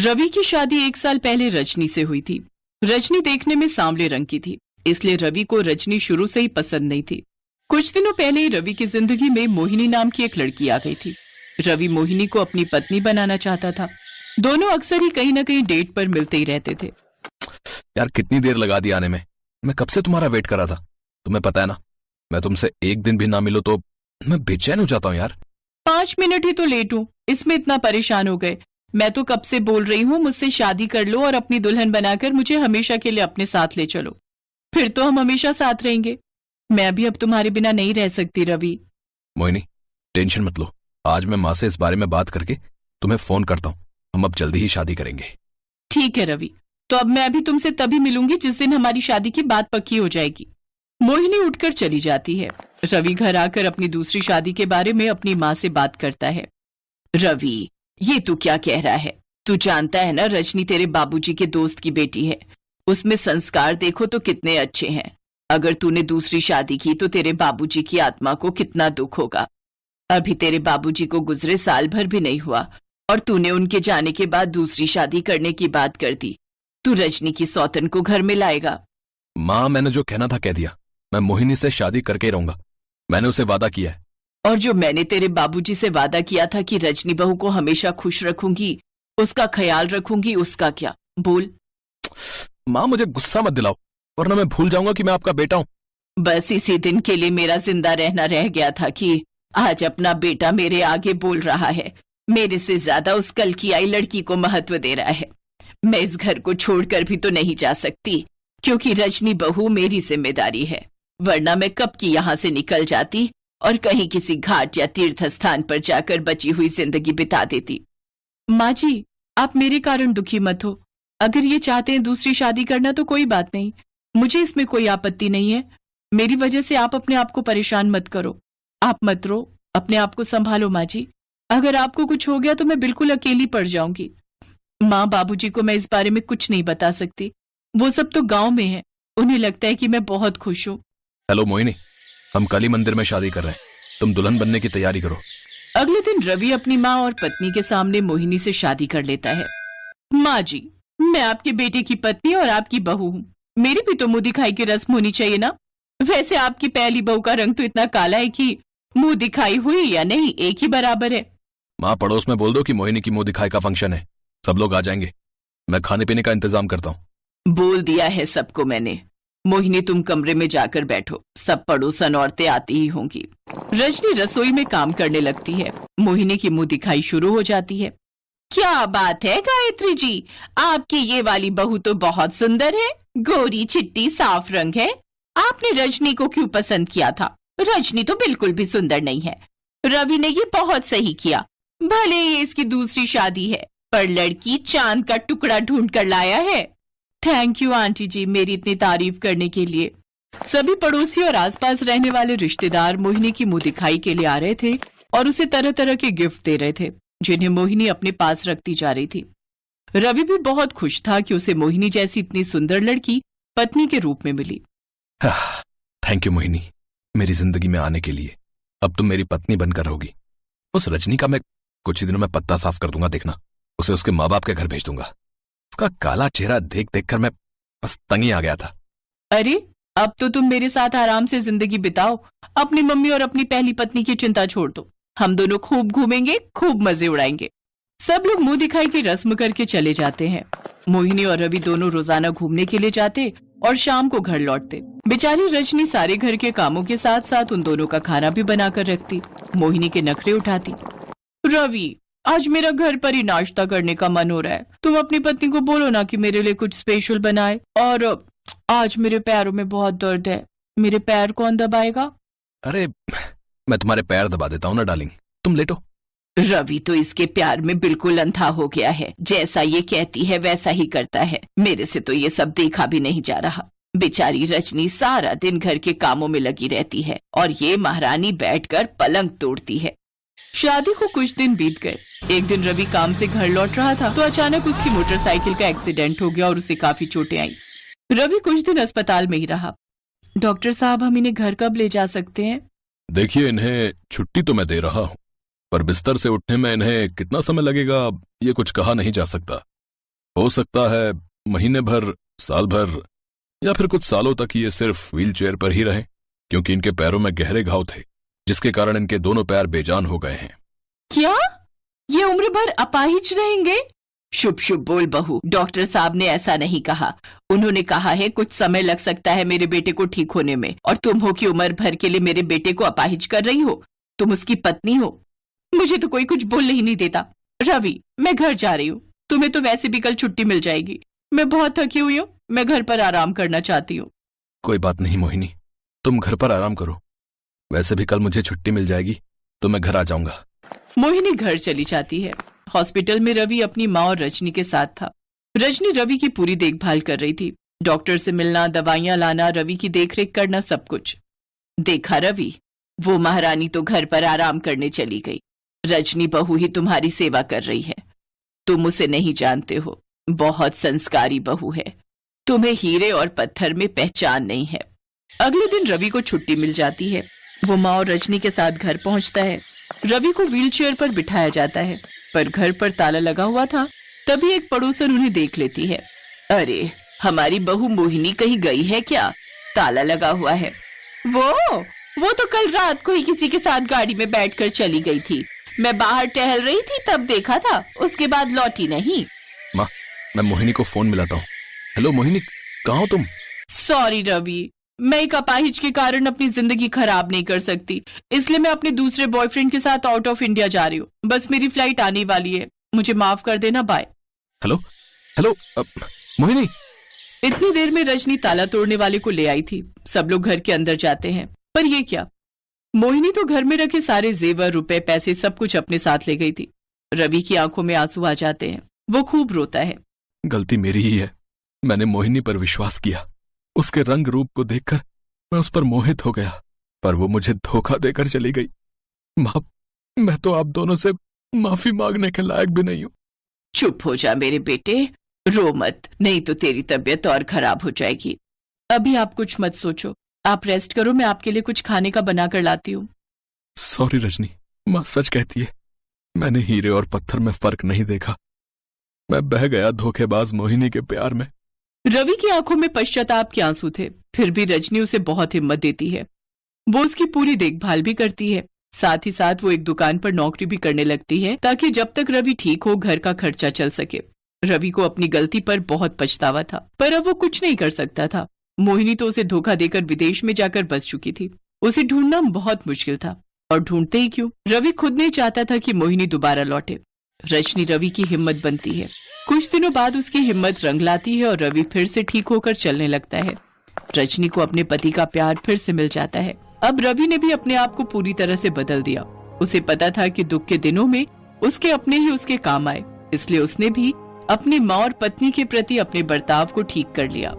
रवि की शादी 1 साल पहले रजनी से हुई थी। रजनी देखने में सांवले रंग की थी, इसलिए रवि को रजनी शुरू से ही पसंद नहीं थी। कुछ दिनों पहले ही रवि की जिंदगी में मोहिनी नाम की एक लड़की आ गई थी। रवि मोहिनी को अपनी पत्नी बनाना चाहता था। दोनों अक्सर ही कहीं न कहीं डेट पर मिलते ही रहते थे। यार कितनी देर लगा दी आने में। मैं कब से तुम्हारा वेट कर रहा था। तुम्हें पता है ना, मैं तुमसे एक दिन भी ना मिलो तो मैं बेचैन हो जाता हूँ यार। 5 मिनट ही तो लेट हूँ, इसमें इतना परेशान हो गए। मैं तो कब से बोल रही हूँ मुझसे शादी कर लो और अपनी दुल्हन बनाकर मुझे हमेशा के लिए अपने साथ ले चलो, फिर तो हम हमेशा साथ रहेंगे। मैं भी अब तुम्हारे बिना नहीं रह सकती रवि। मोहिनी टेंशन मत लो, आज मैं माँ से इस बारे में बात करके तुम्हें फोन करता हूँ। हम अब जल्दी ही शादी करेंगे। ठीक है रवि, तो अब मैं भी तुमसे तभी मिलूंगी जिस दिन हमारी शादी की बात पक्की हो जाएगी। मोहिनी उठकर चली जाती है। रवि घर आकर अपनी दूसरी शादी के बारे में अपनी माँ से बात करता है। रवि, ये तू क्या कह रहा है? तू जानता है ना रजनी तेरे बाबूजी के दोस्त की बेटी है। उसमें संस्कार देखो तो कितने अच्छे हैं। अगर तूने दूसरी शादी की तो तेरे बाबूजी की आत्मा को कितना दुख होगा। अभी तेरे बाबूजी को गुजरे साल भर भी नहीं हुआ और तूने उनके जाने के बाद दूसरी शादी करने की बात कर दी। तू रजनी की सौतन को घर में लाएगा। माँ, मैंने जो कहना था कह दिया। मैं मोहिनी से शादी करके ही रहूंगा। मैंने उसे वादा किया है। और जो मैंने तेरे बाबूजी से वादा किया था कि रजनी बहू को हमेशा खुश रखूंगी, उसका ख्याल रखूंगी, उसका क्या? बोल। माँ, मुझे गुस्सा मत दिलाओ वरना मैं भूल जाऊंगा कि मैं आपका बेटा हूँ। बस इसी दिन के लिए मेरा जिंदा रहना रह गया था कि आज अपना बेटा मेरे आगे बोल रहा है। मेरे से ज्यादा उस कल की आई लड़की को महत्व दे रहा है। मैं इस घर को छोड़कर भी तो नहीं जा सकती, क्योंकि रजनी बहू मेरी जिम्मेदारी है। वरना मैं कब की यहाँ से निकल जाती और कहीं किसी घाट या तीर्थ स्थान पर जाकर बची हुई जिंदगी बिता देती। माँ जी, आप मेरे कारण दुखी मत हो। अगर ये चाहते हैं दूसरी शादी करना तो कोई बात नहीं, मुझे इसमें कोई आपत्ति नहीं है। मेरी वजह से आप अपने आप को परेशान मत करो। आप मत रो, अपने आप को संभालो माँ जी। अगर आपको कुछ हो गया तो मैं बिल्कुल अकेली पड़ जाऊंगी। माँ, बाबूजी को मैं इस बारे में कुछ नहीं बता सकती। वो सब तो गांव में है, उन्हें लगता है कि मैं बहुत खुश हूँ। हेलो मोहिनी, हम कल ही मंदिर में शादी कर रहे हैं। तुम दुल्हन बनने की तैयारी करो। अगले दिन रवि अपनी माँ और पत्नी के सामने मोहिनी से शादी कर लेता है। माँ जी, मैं आपके बेटे की पत्नी और आपकी बहू हूँ। मेरी भी तो मुंह दिखाई की रस्म होनी चाहिए ना। वैसे आपकी पहली बहू का रंग तो इतना काला है कि मुंह दिखाई हुई या नहीं एक ही बराबर है। माँ, पड़ोस में बोल दो कि मोहिनी की मुंह दिखाई का फंक्शन है, सब लोग आ जाएंगे। मैं खाने पीने का इंतजाम करता हूँ। बोल दिया है सबको मैंने। मोहिनी, तुम कमरे में जाकर बैठो, सब पड़ोसन औरतें आती ही होंगी। रजनी रसोई में काम करने लगती है। मोहिनी की मुंह दिखाई शुरू हो जाती है। क्या बात है गायत्री जी, आपकी ये वाली बहू तो बहुत सुंदर है। गोरी चिट्टी साफ रंग है। आपने रजनी को क्यों पसंद किया था? रजनी तो बिल्कुल भी सुंदर नहीं है। रवि ने ये बहुत सही किया। भले ही इसकी दूसरी शादी है, पर लड़की चांद का टुकड़ा ढूंढ कर लाया है। थैंक यू आंटी जी, मेरी इतनी तारीफ करने के लिए। सभी पड़ोसी और आसपास रहने वाले रिश्तेदार मोहिनी की मुंह दिखाई के लिए आ रहे थे और उसे तरह तरह के गिफ्ट दे रहे थे, जिन्हें मोहिनी अपने पास रखती जा रही थी। रवि भी बहुत खुश था कि उसे मोहिनी जैसी इतनी सुंदर लड़की पत्नी के रूप में मिली। थैंक यू मोहिनी, मेरी जिंदगी में आने के लिए। अब तुम मेरी पत्नी बनकर रहोगी। उस रजनी का मैं कुछ ही दिनों में पत्ता साफ कर दूंगा, देखना। उसे उसके माँ बाप के घर भेज दूंगा। उसका काला चेहरा देख देख कर मैं बस तंग ही आ गया था। अरे, अब तो तुम मेरे साथ आराम से जिंदगी बिताओ। अपनी मम्मी और अपनी पहली पत्नी की चिंता छोड़ दो। हम दोनों खूब घूमेंगे, खूब मजे उड़ाएंगे। सब लोग मुंह दिखाई की रस्म करके चले जाते हैं। मोहिनी और रवि दोनों रोजाना घूमने के लिए जाते और शाम को घर लौटते। बेचारी रजनी सारे घर के कामों के साथ साथ उन दोनों का खाना भी बनाकर रखती। मोहिनी के नखरे उठाती। रवि, आज मेरा घर पर ही नाश्ता करने का मन हो रहा है। तुम अपनी पत्नी को बोलो ना कि मेरे लिए कुछ स्पेशल बनाए। और आज मेरे पैरों में बहुत दर्द है, मेरे पैर कौन दबाएगा? अरे, मैं तुम्हारे पैर दबा देता हूँ ना डार्लिंग, तुम लेटो। रवि तो इसके प्यार में बिल्कुल अंधा हो गया है। जैसा ये कहती है वैसा ही करता है। मेरे से तो ये सब देखा भी नहीं जा रहा। बेचारी रजनी सारा दिन घर के कामों में लगी रहती है और ये महारानी बैठकर पलंग तोड़ती है। शादी को कुछ दिन बीत गए। एक दिन रवि काम से घर लौट रहा था तो अचानक उसकी मोटरसाइकिल का एक्सीडेंट हो गया और उसे काफी चोटें आई। रवि कुछ दिन अस्पताल में ही रहा। डॉक्टर साहब, हम इन्हें घर कब ले जा सकते हैं? देखिए, इन्हें छुट्टी तो मैं दे रहा हूँ, पर बिस्तर से उठने में इन्हें कितना समय लगेगा ये कुछ कहा नहीं जा सकता। हो सकता है महीने भर, साल भर या फिर कुछ सालों तक ये सिर्फ व्हील चेयर पर ही रहे, क्योंकि इनके पैरों में गहरे घाव थे जिसके कारण इनके दोनों पैर बेजान हो गए हैं। क्या ये उम्र भर अपाहिज रहेंगे? शुभ शुभ बोल बहू, डॉक्टर साहब ने ऐसा नहीं कहा। उन्होंने कहा है कुछ समय लग सकता है मेरे बेटे को ठीक होने में, और तुम हो कि उम्र भर के लिए मेरे बेटे को अपाहिज कर रही हो। तुम उसकी पत्नी हो। मुझे तो कोई कुछ बोलने ही नहीं देता। रवि, मैं घर जा रही हूँ। तुम्हें तो वैसे भी कल छुट्टी मिल जाएगी। मैं बहुत थकी हुई हूँ, मैं घर पर आराम करना चाहती हूँ। कोई बात नहीं मोहिनी, तुम घर पर आराम करो। वैसे भी कल मुझे छुट्टी मिल जाएगी तो मैं घर आ जाऊंगा। मोहिनी घर चली जाती है। हॉस्पिटल में रवि अपनी माँ और रजनी के साथ था। रजनी रवि की पूरी देखभाल कर रही थी। डॉक्टर से मिलना, दवाइयां लाना, रवि की देखरेख करना, सब कुछ। देखा रवि, वो महारानी तो घर पर आराम करने चली गई। रजनी बहू ही तुम्हारी सेवा कर रही है। तुम उसे नहीं जानते हो, बहुत संस्कारी बहू है। तुम्हें हीरे और पत्थर में पहचान नहीं है। अगले दिन रवि को छुट्टी मिल जाती है। वो माँ और रजनी के साथ घर पहुंचता है। रवि को व्हीलचेयर पर बिठाया जाता है, पर घर पर ताला लगा हुआ था। तभी एक पड़ोसन उन्हें देख लेती है। अरे, हमारी बहू मोहिनी कहीं गई है क्या? ताला लगा हुआ है। वो तो कल रात को ही किसी के साथ गाड़ी में बैठकर चली गई थी। मैं बाहर टहल रही थी तब देखा था, उसके बाद लौटी नहीं। माँ, मैं मोहिनी को फोन मिलाता हूँ। हेलो मोहिनी, कहाँ हो तुम? सॉरी रवि, मैं एक अपाहिज के कारण अपनी जिंदगी खराब नहीं कर सकती, इसलिए मैं अपने दूसरे बॉयफ्रेंड के साथ आउट ऑफ इंडिया जा रही हूँ। बस मेरी फ्लाइट आने वाली है, मुझे माफ कर देना। बाय। Hello hello Mohini. इतनी देर में रजनी ताला तोड़ने वाले को ले आई थी। सब लोग घर के अंदर जाते हैं, पर ये क्या, मोहिनी तो घर में रखे सारे जेवर, रुपए, पैसे सब कुछ अपने साथ ले गई थी। रवि की आंखों में आंसू आ जाते हैं। वो खूब रोता है। गलती मेरी ही है, मैंने मोहिनी पर विश्वास किया। उसके रंग रूप को देखकर मैं उस पर मोहित हो गया, पर वो मुझे धोखा देकर चली गई। माँ, मैं तो आप दोनों से माफी मांगने के लायक भी नहीं हूँ। चुप हो जा मेरे बेटे, रो मत, नहीं तो तेरी तबीयत और खराब हो जाएगी। अभी आप कुछ मत सोचो, आप रेस्ट करो, मैं आपके लिए कुछ खाने का बना कर लाती हूँ। सॉरी रजनी, माँ सच कहती है, मैंने हीरे और पत्थर में फर्क नहीं देखा। मैं बह गया धोखेबाज मोहिनी के प्यार में। रवि की आंखों में पश्चाताप के आंसू थे, फिर भी रजनी उसे बहुत हिम्मत देती है। वो उसकी पूरी देखभाल भी करती है। साथ ही साथ वो एक दुकान पर नौकरी भी करने लगती है, ताकि जब तक रवि ठीक हो घर का खर्चा चल सके। रवि को अपनी गलती पर बहुत पछतावा था, पर अब वो कुछ नहीं कर सकता था। मोहिनी तो उसे धोखा देकर विदेश में जाकर बस चुकी थी। उसे ढूंढना बहुत मुश्किल था, और ढूंढते ही क्यों, रवि खुद नहीं चाहता था कि मोहिनी दोबारा लौटे। रजनी रवि की हिम्मत बनती है। कुछ दिनों बाद उसकी हिम्मत रंग लाती है और रवि फिर से ठीक होकर चलने लगता है। रजनी को अपने पति का प्यार फिर से मिल जाता है। अब रवि ने भी अपने आप को पूरी तरह से बदल दिया। उसे पता था कि दुख के दिनों में उसके अपने ही उसके काम आए, इसलिए उसने भी अपनी माँ और पत्नी के प्रति अपने बर्ताव को ठीक कर लिया।